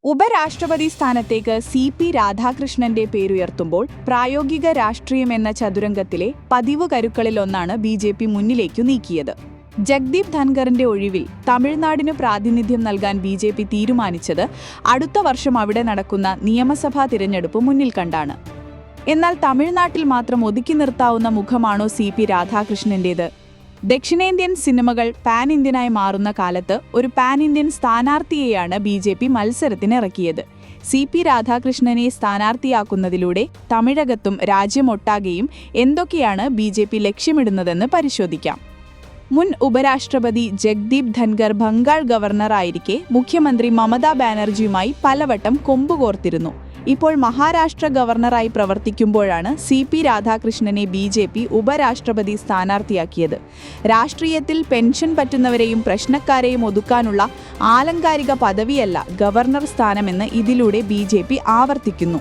ഉപരാഷ്ട്രപതി സ്ഥാനത്തേക്ക് CP രാധാകൃഷ്ണന്റെ പേരുയർത്തുമ്പോൾ പ്രായോഗിക രാഷ്ട്രീയം എന്ന ചതുരംഗത്തിലെ പതിവ് കരുക്കളിലൊന്നാണ് BJP മുന്നിലേക്കു നീക്കിയത്. ജഗ്ദീപ് ധൻഖറിന്റെ ഒഴിവിൽ തമിഴ്നാടിനു പ്രാതിനിധ്യം നൽകാൻ BJP തീരുമാനിച്ചത് അടുത്ത വർഷം അവിടെ നടക്കുന്ന നിയമസഭാ തിരഞ്ഞെടുപ്പ് മുന്നിൽ കണ്ടാണ്. എന്നാൽ തമിഴ്നാട്ടിൽ മാത്രം ഒതുക്കി നിർത്താവുന്ന മുഖമാണോ CP രാധാകൃഷ്ണന്റേത്? ദക്ഷിണേന്ത്യൻ സിനിമകൾ പാൻ ഇന്ത്യനായി മാറുന്ന കാലത്ത് ഒരു പാൻ ഇന്ത്യൻ സ്ഥാനാർത്ഥിയെയാണ് BJP മത്സരത്തിനിറക്കിയത്. CP രാധാകൃഷ്ണനെ സ്ഥാനാർത്ഥിയാക്കുന്നതിലൂടെ തമിഴകത്തും രാജ്യമൊട്ടാകെയും എന്തൊക്കെയാണ് BJP ലക്ഷ്യമിടുന്നതെന്ന് പരിശോധിക്കാം. മുൻ ഉപരാഷ്ട്രപതി ജഗ്ദീപ് ധൻഖർ ബംഗാൾ ഗവർണറായിരിക്കെ മുഖ്യമന്ത്രി മമതാ ബാനർജിയുമായി പലവട്ടം കൊമ്പുകോർത്തിരുന്നു. ഇപ്പോൾ മഹാരാഷ്ട്ര ഗവർണറായി പ്രവർത്തിക്കുമ്പോഴാണ് CP രാധാകൃഷ്ണനെ BJP ഉപരാഷ്ട്രപതി സ്ഥാനാർത്ഥിയാക്കിയത്. രാഷ്ട്രീയത്തിൽ പെൻഷൻ പറ്റുന്നവരെയും പ്രശ്നക്കാരെയും ഒതുക്കാനുള്ള ആലങ്കാരിക പദവിയല്ല ഗവർണർ സ്ഥാനമെന്ന് ഇതിലൂടെ BJP ആവർത്തിക്കുന്നു.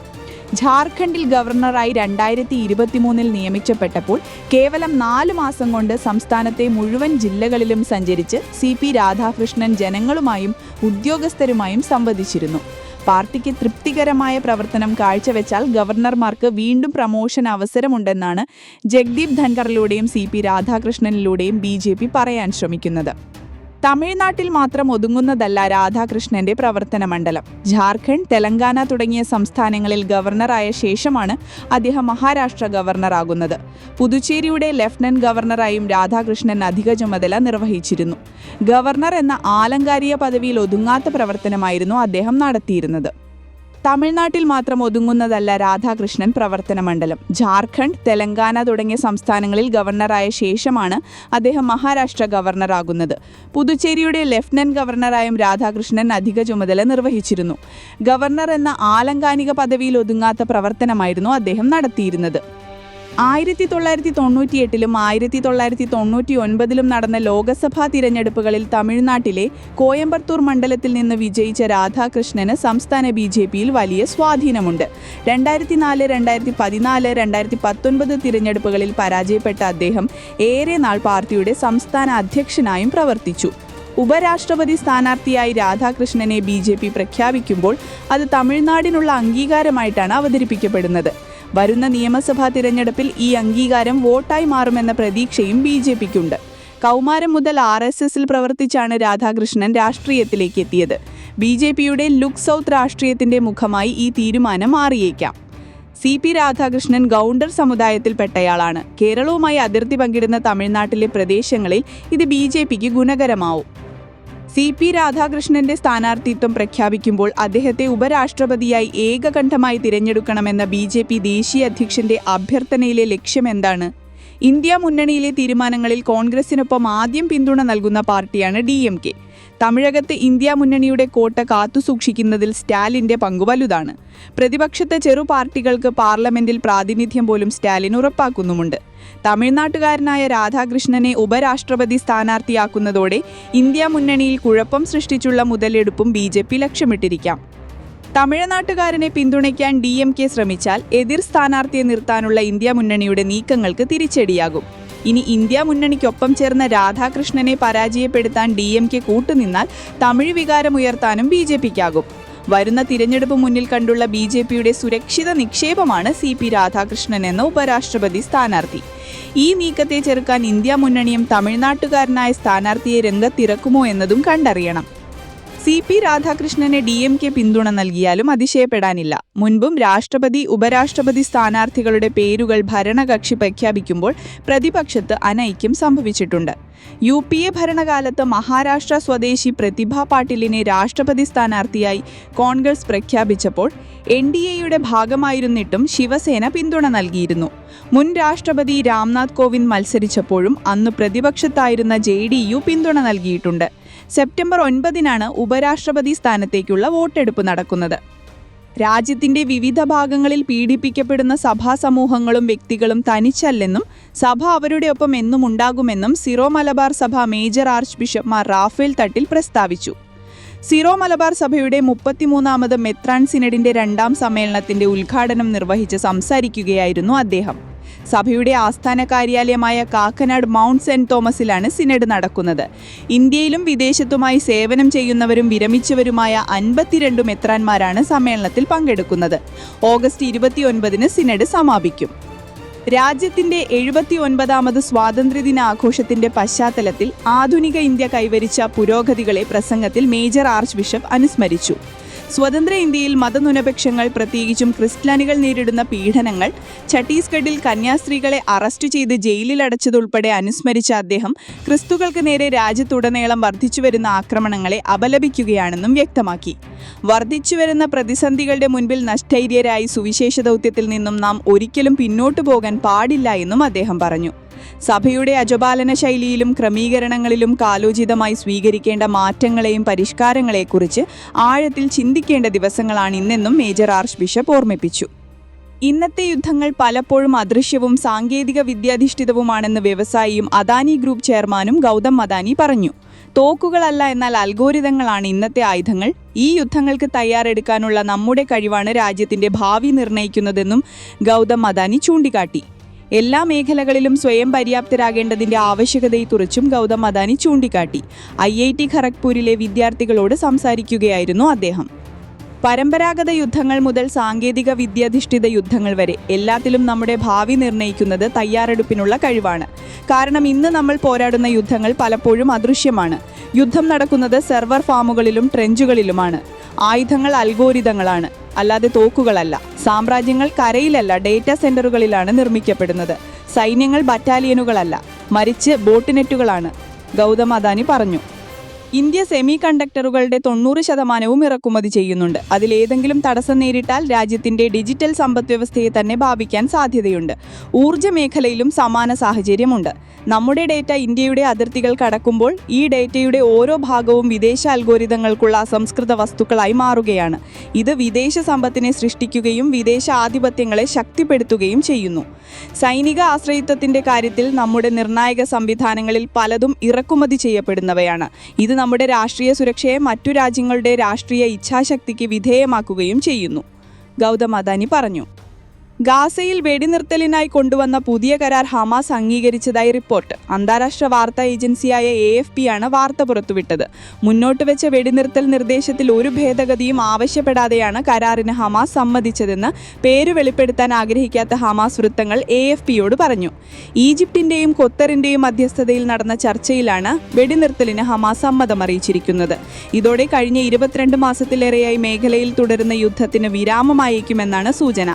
ഝാർഖണ്ഡിൽ ഗവർണറായി 2023 നിയമിക്കപ്പെട്ടപ്പോൾ കേവലം 4 മാസം കൊണ്ട് സംസ്ഥാനത്തെ മുഴുവൻ ജില്ലകളിലും സഞ്ചരിച്ച് CP രാധാകൃഷ്ണൻ ജനങ്ങളുമായും ഉദ്യോഗസ്ഥരുമായും സംവദിച്ചിരുന്നു. പാർട്ടിക്ക് തൃപ്തികരമായ പ്രവർത്തനം കാഴ്ചവെച്ചാൽ ഗവർണർമാർക്ക് വീണ്ടും പ്രമോഷൻ അവസരമുണ്ടെന്നാണ് ജഗ്ദീപ് ധൻഖറിലൂടെയും CP രാധാകൃഷ്ണനിലൂടെയും BJP പറയാൻ ശ്രമിക്കുന്നത്. തമിഴ്നാട്ടിൽ മാത്രം ഒതുങ്ങുന്നതല്ല രാധാകൃഷ്ണന്റെ പ്രവർത്തന മണ്ഡലം. ഝാർഖണ്ഡ്, തെലങ്കാന തുടങ്ങിയ സംസ്ഥാനങ്ങളിൽ ഗവർണറായ ശേഷമാണ് അദ്ദേഹം മഹാരാഷ്ട്ര ഗവർണറാകുന്നത്. പുതുച്ചേരിയുടെ ലഫ്റ്റനന്റ് ഗവർണറായും രാധാകൃഷ്ണൻ അധിക ചുമതല നിർവഹിച്ചിരുന്നു. ഗവർണർ എന്ന ആലങ്കാരിക പദവിയിൽ ഒതുങ്ങാത്ത പ്രവർത്തനമായിരുന്നു അദ്ദേഹം നടത്തിയിരുന്നത്. തമിഴ്നാട്ടിൽ മാത്രം ഒതുങ്ങുന്നതല്ല രാധാകൃഷ്ണൻ പ്രവർത്തന മണ്ഡലം. ഝാർഖണ്ഡ്, തെലങ്കാന തുടങ്ങിയ സംസ്ഥാനങ്ങളിൽ ഗവർണറായ ശേഷമാണ് അദ്ദേഹം മഹാരാഷ്ട്ര ഗവർണറാകുന്നത്. പുതുച്ചേരിയുടെ ലഫ്റ്റനന്റ് ഗവർണറായും രാധാകൃഷ്ണൻ അധിക ചുമതല നിർവഹിച്ചിരുന്നു. ഗവർണർ എന്ന ആലങ്കാരിക പദവിയിൽ ഒതുങ്ങാത്ത പ്രവർത്തനമായിരുന്നു അദ്ദേഹം നടത്തിയിരുന്നത്. 1998 1999 നടന്ന ലോക്സഭാ തിരഞ്ഞെടുപ്പുകളിൽ തമിഴ്നാട്ടിലെ കോയമ്പത്തൂർ മണ്ഡലത്തിൽ നിന്ന് വിജയിച്ച രാധാകൃഷ്ണന് സംസ്ഥാന BJPയിൽ വലിയ സ്വാധീനമുണ്ട്. 2004, 2014, 2019 തിരഞ്ഞെടുപ്പുകളിൽ പരാജയപ്പെട്ട അദ്ദേഹം ഏറെ നാൾ പാർട്ടിയുടെ സംസ്ഥാന അധ്യക്ഷനായും പ്രവർത്തിച്ചു. ഉപരാഷ്ട്രപതി സ്ഥാനാർത്ഥിയായി രാധാകൃഷ്ണനെ BJP പ്രഖ്യാപിക്കുമ്പോൾ അത് തമിഴ്നാടിനുള്ള അംഗീകാരമായിട്ടാണ് അവതരിപ്പിക്കപ്പെടുന്നത്. വരുന്ന നിയമസഭാ തിരഞ്ഞെടുപ്പിൽ ഈ അംഗീകാരം വോട്ടായി മാറുമെന്ന പ്രതീക്ഷയും BJPക്കുണ്ട്. കൗമാരം മുതൽ RSSൽ പ്രവർത്തിച്ചാണ് രാധാകൃഷ്ണൻ രാഷ്ട്രീയത്തിലേക്ക് എത്തിയത്. BJPയുടെ ലുക്ക് സൗത്ത് രാഷ്ട്രീയത്തിന്റെ മുഖമായി ഈ തീരുമാനം മാറിയേക്കാം. CP രാധാകൃഷ്ണൻ ഗൗണ്ടർ സമുദായത്തിൽപ്പെട്ടയാളാണ്. കേരളവുമായി അതിർത്തി പങ്കിടുന്ന തമിഴ്നാട്ടിലെ പ്രദേശങ്ങളിൽ ഇത് BJPക്ക് ഗുണകരമാവും. CP രാധാകൃഷ്ണന്റെ സ്ഥാനാർത്ഥിത്വം പ്രഖ്യാപിക്കുമ്പോൾ അദ്ദേഹത്തെ ഉപരാഷ്ട്രപതിയായി ഏകകണ്ഠമായി തിരഞ്ഞെടുക്കണമെന്ന BJP ദേശീയ അധ്യക്ഷന്റെ അഭ്യർത്ഥനയിലെ ലക്ഷ്യമെന്താണ്? ഇന്ത്യ മുന്നണിയിലെ തീരുമാനങ്ങളിൽ കോൺഗ്രസിനൊപ്പം ആദ്യം പിന്തുണ നൽകുന്ന പാർട്ടിയാണ് DMK. തമിഴകത്ത് ഇന്ത്യ മുന്നണിയുടെ കോട്ട കാത്തുസൂക്ഷിക്കുന്നതിൽ സ്റ്റാലിന്റെ പങ്ക് വലുതാണ്. പ്രതിപക്ഷത്തെ ചെറു പാർട്ടികൾക്ക് പാർലമെന്റിൽ പ്രാതിനിധ്യം പോലും സ്റ്റാലിൻ ഉറപ്പാക്കുന്നുമുണ്ട്. തമിഴ്നാട്ടുകാരനായ രാധാകൃഷ്ണനെ ഉപരാഷ്ട്രപതി സ്ഥാനാർത്ഥിയാക്കുന്നതോടെ ഇന്ത്യ മുന്നണിയിൽ കുഴപ്പം സൃഷ്ടിച്ചുള്ള മുതലെടുപ്പും BJP ലക്ഷ്യമിട്ടിരിക്കാം. തമിഴ്നാട്ടുകാരനെ പിന്തുണയ്ക്കാൻ DMK ശ്രമിച്ചാൽ എതിർ സ്ഥാനാർത്ഥിയെ നിർത്താനുള്ള ഇന്ത്യ മുന്നണിയുടെ നീക്കങ്ങൾക്ക് തിരിച്ചടിയാകും. ഇനി ഇന്ത്യ മുന്നണിക്കൊപ്പം ചേർന്ന രാധാകൃഷ്ണനെ പരാജയപ്പെടുത്താൻ DMK കൂട്ടുനിന്നാൽ തമിഴ് വികാരമുയർത്താനും BJPക്കാകും. വരുന്ന തിരഞ്ഞെടുപ്പ് മുന്നിൽ കണ്ടുള്ള BJPയുടെ സുരക്ഷിത നിക്ഷേപമാണ് CP രാധാകൃഷ്ണൻ എന്ന ഉപരാഷ്ട്രപതി സ്ഥാനാർത്ഥി. ഈ നീക്കത്തെ ചെറുക്കാൻ ഇന്ത്യ മുന്നണിയും തമിഴ്നാട്ടുകാരനായ സ്ഥാനാർത്ഥിയെ രംഗത്തിറക്കുമോ എന്നതും കണ്ടറിയണം. CP രാധാകൃഷ്ണനെ DMK പിന്തുണ നൽകിയാലും അതിശയപ്പെടാനില്ല. മുൻപും രാഷ്ട്രപതി, ഉപരാഷ്ട്രപതി സ്ഥാനാർത്ഥികളുടെ പേരുകൾ ഭരണകക്ഷി പ്രഖ്യാപിക്കുമ്പോൾ പ്രതിപക്ഷത്ത് അനൈക്യം സംഭവിച്ചിട്ടുണ്ട്. UPA ഭരണകാലത്ത് മഹാരാഷ്ട്ര സ്വദേശി പ്രതിഭ പാട്ടീലിനെ രാഷ്ട്രപതി സ്ഥാനാർത്ഥിയായി കോൺഗ്രസ് പ്രഖ്യാപിച്ചപ്പോൾ NDAയുടെ ഭാഗമായിരുന്നിട്ടും ശിവസേന പിന്തുണ നൽകിയിരുന്നു. മുൻ രാഷ്ട്രപതി രാംനാഥ് കോവിന്ദ് മത്സരിച്ചപ്പോഴും അന്ന് പ്രതിപക്ഷത്തായിരുന്ന JDU പിന്തുണ നൽകിയിട്ടുണ്ട്. സെപ്റ്റംബർ 9 ഉപരാഷ്ട്രപതി സ്ഥാനത്തേക്കുള്ള വോട്ടെടുപ്പ് നടക്കുന്നത്. രാജ്യത്തിന്റെ വിവിധ ഭാഗങ്ങളിൽ പീഡിപ്പിക്കപ്പെടുന്ന സഭാ സമൂഹങ്ങളും വ്യക്തികളും തനിച്ചല്ലെന്നും സഭ അവരുടെ ഒപ്പം എന്നും ഉണ്ടാകുമെന്നും സിറോ മലബാർ സഭ major archbishop Mar Raphael Thattil പ്രസ്താവിച്ചു. സിറോ മലബാർ സഭയുടെ 33ാമത് മെത്രാൻ സിനഡിന്റെ 2ാം സമ്മേളനത്തിന്റെ ഉദ്ഘാടനം നിർവഹിച്ച് സംസാരിക്കുകയായിരുന്നു അദ്ദേഹം. സഭയുടെ ആസ്ഥാന കാര്യാലയമായ കാക്കനാട് മൗണ്ട് സെന്റ് തോമസിലാണ് സിനഡ് നടക്കുന്നത്. ഇന്ത്യയിലും വിദേശത്തുമായി സേവനം ചെയ്യുന്നവരും വിരമിച്ചവരുമായ 52 മെത്രാന്മാരാണ് സമ്മേളനത്തിൽ പങ്കെടുക്കുന്നത്. ഓഗസ്റ്റ് 29 സിനഡ് സമാപിക്കും. രാജ്യത്തിന്റെ 79ാമത് സ്വാതന്ത്ര്യദിനാഘോഷത്തിന്റെ പശ്ചാത്തലത്തിൽ ആധുനിക ഇന്ത്യ കൈവരിച്ച പുരോഗതികളെ പ്രസംഗത്തിൽ മേജർ ആർച്ച് ബിഷപ്പ് അനുസ്മരിച്ചു. സ്വതന്ത്ര ഇന്ത്യയിൽ മതന്യൂനപക്ഷങ്ങൾ, പ്രത്യേകിച്ചും ക്രിസ്ത്യാനികൾ നേരിടുന്ന പീഡനങ്ങൾ, ഛത്തീസ്ഗഡിൽ കന്യാസ്ത്രീകളെ അറസ്റ്റ് ചെയ്ത് ജയിലിലടച്ചതുൾപ്പെടെ അനുസ്മരിച്ച അദ്ദേഹം ക്രിസ്തുക്കൾക്ക് നേരെ രാജ്യത്തുടനീളം വർദ്ധിച്ചുവരുന്ന ആക്രമണങ്ങളെ അപലപിക്കുകയാണെന്നും വ്യക്തമാക്കി. വർദ്ധിച്ചുവരുന്ന പ്രതിസന്ധികളുടെ മുൻപിൽ നഷ്ടൈര്യരായി സുവിശേഷ ദൗത്യത്തിൽ നിന്നും നാം ഒരിക്കലും പിന്നോട്ടു പോകാൻ പാടില്ല എന്നും അദ്ദേഹം പറഞ്ഞു. സഭയുടെ അജപാലന ശൈലിയിലും ക്രമീകരണങ്ങളിലും കാലോചിതമായി സ്വീകരിക്കേണ്ട മാറ്റങ്ങളെയും പരിഷ്കാരങ്ങളെക്കുറിച്ച് ആഴത്തിൽ ചിന്തിക്കേണ്ട ദിവസങ്ങളാണ് ഇന്നെന്നും മേജർ ആർച്ച് ബിഷപ്പ് ഓർമ്മിപ്പിച്ചു. ഇന്നത്തെ യുദ്ധങ്ങൾ പലപ്പോഴും അദൃശ്യവും സാങ്കേതിക വിദ്യാധിഷ്ഠിതവുമാണെന്ന് വ്യവസായിയും അദാനി ഗ്രൂപ്പ് ചെയർമാനും ഗൗതം അദാനി പറഞ്ഞു. തോക്കുകളല്ല, എന്നാൽ അൽഗോരിതങ്ങളാണ് ഇന്നത്തെ ആയുധങ്ങൾ. ഈ യുദ്ധങ്ങൾക്ക് തയ്യാറെടുക്കാനുള്ള നമ്മുടെ കഴിവാണ് രാജ്യത്തിന്റെ ഭാവി നിർണ്ണയിക്കുന്നതെന്നും ഗൗതം അദാനി ചൂണ്ടിക്കാട്ടി. എല്ലാ മേഖലകളിലും സ്വയം പര്യാപ്തരാകേണ്ടതിന്റെ ആവശ്യകതയെക്കുറിച്ചും ഗൗതം അദാനി ചൂണ്ടിക്കാട്ടി. IIT ഖരഗ്പൂരിലെ വിദ്യാർത്ഥികളോട് സംസാരിക്കുകയായിരുന്നു അദ്ദേഹം. പരമ്പരാഗത യുദ്ധങ്ങൾ മുതൽ സാങ്കേതിക വിദ്യാധിഷ്ഠിത യുദ്ധങ്ങൾ വരെ എല്ലാത്തിലും നമ്മുടെ ഭാവി നിർണ്ണയിക്കുന്നത് തയ്യാറെടുപ്പിനുള്ള കഴിവാണ്. കാരണം ഇന്ന് നമ്മൾ പോരാടുന്ന യുദ്ധങ്ങൾ പലപ്പോഴും അദൃശ്യമാണ്. യുദ്ധം നടക്കുന്നത് സെർവർ ഫാമുകളിലും ട്രെഞ്ചുകളിലുമാണ്. ആയുധങ്ങൾ അൽഗോരിതങ്ങളാണ്, അല്ലാതെ തോക്കുകളല്ല. സാമ്രാജ്യങ്ങൾ കരയിലല്ല, ഡേറ്റാ സെന്ററുകളിലാണ് നിർമ്മിക്കപ്പെടുന്നത്. സൈന്യങ്ങൾ ബറ്റാലിയനുകളല്ല, മറിച്ച് ബോട്ട്നെറ്റുകളാണ്, ഗൗതം അദാനി പറഞ്ഞു. ഇന്ത്യ സെമി കണ്ടക്ടറുകളുടെ 90% ഇറക്കുമതി ചെയ്യുന്നുണ്ട്. അതിലേതെങ്കിലും തടസ്സം നേരിട്ടാൽ രാജ്യത്തിന്റെ ഡിജിറ്റൽ സമ്പദ്വ്യവസ്ഥയെ തന്നെ ബാധിക്കാൻ സാധ്യതയുണ്ട്. ഊർജ്ജ മേഖലയിലും സമാന സാഹചര്യമുണ്ട്. നമ്മുടെ ഡേറ്റ ഇന്ത്യയുടെ അതിർത്തികൾ കടക്കുമ്പോൾ ഈ ഡേറ്റയുടെ ഓരോ ഭാഗവും വിദേശ അൽഗോരിതങ്ങൾക്കുള്ള അസംസ്കൃത വസ്തുക്കളായി മാറുകയാണ്. ഇത് വിദേശ സമ്പത്തിനെ സൃഷ്ടിക്കുകയും വിദേശ ആധിപത്യങ്ങളെ ശക്തിപ്പെടുത്തുകയും ചെയ്യുന്നു. സൈനിക ആശ്രയിത്വത്തിന്റെ കാര്യത്തിൽ നമ്മുടെ നിർണായക സംവിധാനങ്ങളിൽ പലതും ഇറക്കുമതി ചെയ്യപ്പെടുന്നവയാണ്. ഇത് നമ്മുടെ രാഷ്ട്രീയ സുരക്ഷയെ മറ്റു രാജ്യങ്ങളുടെ രാഷ്ട്രീയ ഇച്ഛാശക്തിക്ക് വിധേയമാക്കുകയും ചെയ്യുന്നു, ഗൗതം അദാനി പറഞ്ഞു. ഗാസയിൽ വെടിനിർത്തലിനായി കൊണ്ടുവന്ന പുതിയ കരാർ ഹമാസ് അംഗീകരിച്ചതായി റിപ്പോർട്ട്. അന്താരാഷ്ട്ര വാർത്താ ഏജൻസിയായ AFP ആണ് വാർത്ത പുറത്തുവിട്ടത്. മുന്നോട്ട് വെച്ച വെടിനിർത്തൽ നിർദ്ദേശത്തിൽ ഒരു ഭേദഗതിയും ആവശ്യപ്പെടാതെയാണ് കരാറിന് ഹമാസ് സമ്മതിച്ചതെന്ന് പേര് വെളിപ്പെടുത്താൻ ആഗ്രഹിക്കാത്ത ഹമാസ് വൃത്തങ്ങൾ AFPയോട് പറഞ്ഞു. ഈജിപ്തിന്റെയും ഖത്തറിന്റെയും മധ്യസ്ഥതയിൽ നടന്ന ചർച്ചയിലാണ് വെടിനിർത്തലിന് ഹമാസ് സമ്മതം അറിയിച്ചിരിക്കുന്നത്. ഇതോടെ കഴിഞ്ഞ 22 മാസത്തിലേറെയായി മേഖലയിൽ തുടരുന്ന യുദ്ധത്തിന് വിരാമമായേക്കുമെന്നാണ് സൂചന.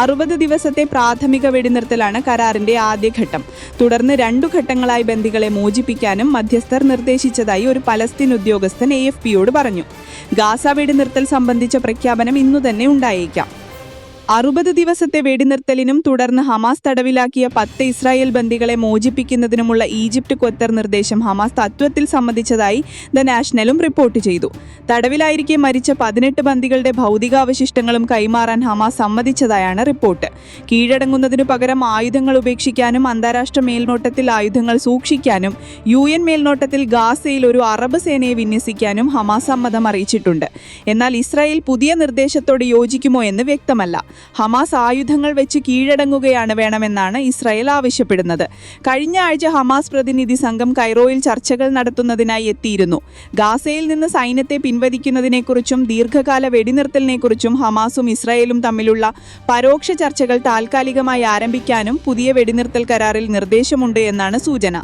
60 ദിവസത്തെ പ്രാഥമിക വെടിനിർത്തലാണ് കരാറിന്റെ ആദ്യഘട്ടം. തുടർന്ന് 2 ഘട്ടങ്ങളായി ബന്ദികളെ മോചിപ്പിക്കാനും മധ്യസ്ഥർ നിർദ്ദേശിച്ചതായി ഒരു പലസ്തീൻ ഉദ്യോഗസ്ഥൻ AFPയോട് പറഞ്ഞു. ഗാസ വെടിനിർത്തൽ സംബന്ധിച്ച പ്രഖ്യാപനം ഇന്നു തന്നെ ഉണ്ടായേക്കാം. 60 ദിവസത്തെ വെടിനിർത്തലിനും തുടർന്ന് ഹമാസ് തടവിലാക്കിയ 10 ഇസ്രായേൽ ബന്ദികളെ മോചിപ്പിക്കുന്നതിനുമുള്ള ഈജിപ്ത് ഖത്തർ നിർദ്ദേശം ഹമാസ് തത്വത്തിൽ സമ്മതിച്ചതായി ദ നാഷണലും റിപ്പോർട്ട് ചെയ്തു. തടവിലായിരിക്കെ മരിച്ച 18 ബന്ദികളുടെ ഭൗതികാവശിഷ്ടങ്ങളും കൈമാറാൻ ഹമാസ് സമ്മതിച്ചതായാണ് റിപ്പോർട്ട്. കീഴടങ്ങുന്നതിനു പകരം ആയുധങ്ങൾ ഉപേക്ഷിക്കാനും അന്താരാഷ്ട്ര മേൽനോട്ടത്തിൽ ആയുധങ്ങൾ സൂക്ഷിക്കാനും UN മേൽനോട്ടത്തിൽ ഗാസയിൽ ഒരു അറബ് സേനയെ വിന്യസിക്കാനും ഹമാസ് സമ്മതം അറിയിച്ചിട്ടുണ്ട്. എന്നാൽ ഇസ്രായേൽ പുതിയ നിർദ്ദേശത്തോട് യോജിക്കുമോ എന്ന് വ്യക്തമല്ല. ഹമാസ് ആയുധങ്ങൾ വെച്ച് കീഴടങ്ങുകയാണ് വേണമെന്നാണ് ഇസ്രായേൽ ആവശ്യപ്പെടുന്നത്. കഴിഞ്ഞ ആഴ്ച ഹമാസ് പ്രതിനിധി സംഘം കൈറോയിൽ ചർച്ചകൾ നടത്തുന്നതിനായി എത്തിയിരുന്നു. ഗാസയിൽ നിന്ന് സൈന്യത്തെ പിൻവലിക്കുന്നതിനെക്കുറിച്ചും ദീർഘകാല വെടിനിർത്തലിനെക്കുറിച്ചും ഹമാസും ഇസ്രായേലും തമ്മിലുള്ള പരോക്ഷ ചർച്ചകൾ താൽക്കാലികമായി ആരംഭിക്കാനും പുതിയ വെടിനിർത്തൽ കരാറിൽ നിർദ്ദേശമുണ്ട് എന്നാണ് സൂചന.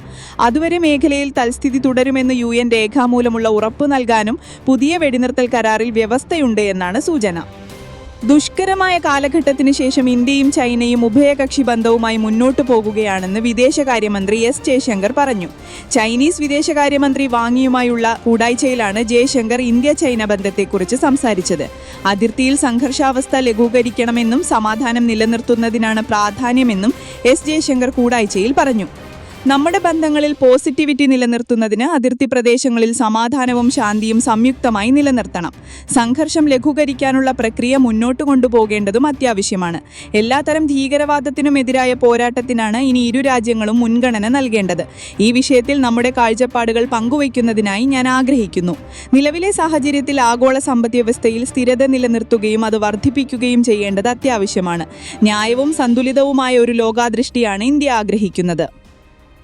അതുവരെ മേഖലയിൽ തൽസ്ഥിതി തുടരുമെന്ന് UN രേഖാമൂലമുള്ള ഉറപ്പ് നൽകാനും പുതിയ വെടിനിർത്തൽ കരാറിൽ വ്യവസ്ഥയുണ്ട് എന്നാണ് സൂചന. ദുഷ്കരമായ കാലഘട്ടത്തിന് ശേഷം ഇന്ത്യയും ചൈനയും ഉഭയകക്ഷി ബന്ധവുമായി മുന്നോട്ടു പോകുകയാണെന്ന് വിദേശകാര്യമന്ത്രി S. ജയശങ്കർ പറഞ്ഞു. ചൈനീസ് വിദേശകാര്യമന്ത്രി വാങ്ങിയുമായുള്ള കൂടായ്ചയിലാണ് ജയശങ്കർ ഇന്ത്യ-ചൈന ബന്ധത്തെക്കുറിച്ച് സംസാരിച്ചത്. അതിർത്തിയിൽ സംഘർഷാവസ്ഥ ലഘൂകരിക്കണമെന്നും സമാധാനം നിലനിർത്തുന്നതിനാണ് പ്രാധാന്യമെന്നും S. ജയശങ്കർ കൂടായ്ചയിൽ പറഞ്ഞു. നമ്മുടെ ബന്ധങ്ങളിൽ പോസിറ്റിവിറ്റി നിലനിർത്തുന്നതിന് അതിർത്തി പ്രദേശങ്ങളിൽ സമാധാനവും ശാന്തിയും സംയുക്തമായി നിലനിർത്തണം. സംഘർഷം ലഘൂകരിക്കാനുള്ള പ്രക്രിയ മുന്നോട്ട് കൊണ്ടുപോകേണ്ടതും അത്യാവശ്യമാണ്. എല്ലാത്തരം ഭീകരവാദത്തിനുമെതിരായ പോരാട്ടത്തിനാണ് ഇനി ഇരു രാജ്യങ്ങളും മുൻഗണന നൽകേണ്ടത്. ഈ വിഷയത്തിൽ നമ്മുടെ കാഴ്ചപ്പാടുകൾ പങ്കുവയ്ക്കുന്നതിനായി ഞാൻ ആഗ്രഹിക്കുന്നു. നിലവിലെ സാഹചര്യത്തിൽ ആഗോള സമ്പദ്വ്യവസ്ഥയിൽ സ്ഥിരത നിലനിർത്തുകയും അത് വർദ്ധിപ്പിക്കുകയും ചെയ്യേണ്ടത് അത്യാവശ്യമാണ്. ന്യായവും സന്തുലിതവുമായ ഒരു ലോകാദൃഷ്ടിയാണ് ഇന്ത്യ ആഗ്രഹിക്കുന്നത്.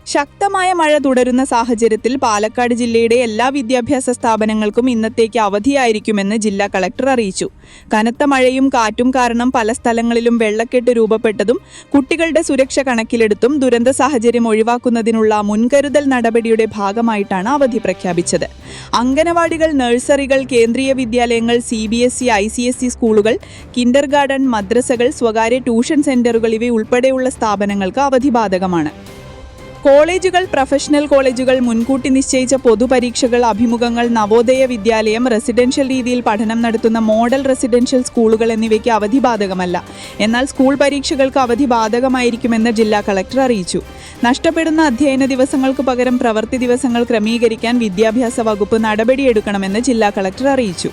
ശക്തമായ മഴ തുടരുന്ന സാഹചര്യത്തിൽ പാലക്കാട് ജില്ലയുടെ എല്ലാ വിദ്യാഭ്യാസ സ്ഥാപനങ്ങൾക്കും ഇന്നത്തേക്ക് അവധിയായിരിക്കുമെന്ന് ജില്ലാ കളക്ടർ അറിയിച്ചു. കനത്ത മഴയും കാറ്റും കാരണം പല സ്ഥലങ്ങളിലും വെള്ളക്കെട്ട് രൂപപ്പെട്ടതും കുട്ടികളുടെ സുരക്ഷ കണക്കിലെടുത്തും ദുരന്ത സാഹചര്യം ഒഴിവാക്കുന്നതിനുള്ള മുൻകരുതൽ നടപടിയുടെ ഭാഗമായിട്ടാണ് അവധി പ്രഖ്യാപിച്ചത്. അംഗനവാടികൾ, നഴ്സറികൾ, കേന്ദ്രീയ വിദ്യാലയങ്ങൾ, CBSE, ICSE സ്കൂളുകൾ, കിൻഡർ ഗാർഡൻ, മദ്രസകൾ, സ്വകാര്യ ട്യൂഷൻ സെന്ററുകൾ ഇവയുൾപ്പെടെയുള്ള സ്ഥാപനങ്ങൾക്ക് അവധി ബാധകമാണ്. കോളേജുകൾ, പ്രൊഫഷണൽ കോളേജുകൾ, മുൻകൂട്ടി നിശ്ചയിച്ച പൊതുപരീക്ഷകൾ, അഭിമുഖങ്ങൾ, നവോദയ വിദ്യാലയം, റെസിഡൻഷ്യൽ രീതിയിൽ പഠനം നടത്തുന്ന മോഡൽ റെസിഡൻഷ്യൽ സ്കൂളുകൾ എന്നിവയ്ക്ക് അവധി ബാധകമല്ല. എന്നാൽ സ്കൂൾ പരീക്ഷകൾക്ക് അവധി ബാധകമായിരിക്കുമെന്ന് ജില്ലാ കളക്ടർ അറിയിച്ചു. നഷ്ടപ്പെടുന്ന അധ്യയന ദിവസങ്ങൾക്ക് പകരം പ്രവൃത്തി ദിവസങ്ങൾ ക്രമീകരിക്കാൻ വിദ്യാഭ്യാസ വകുപ്പ് നടപടിയെടുക്കണമെന്ന് ജില്ലാ കളക്ടർ അറിയിച്ചു.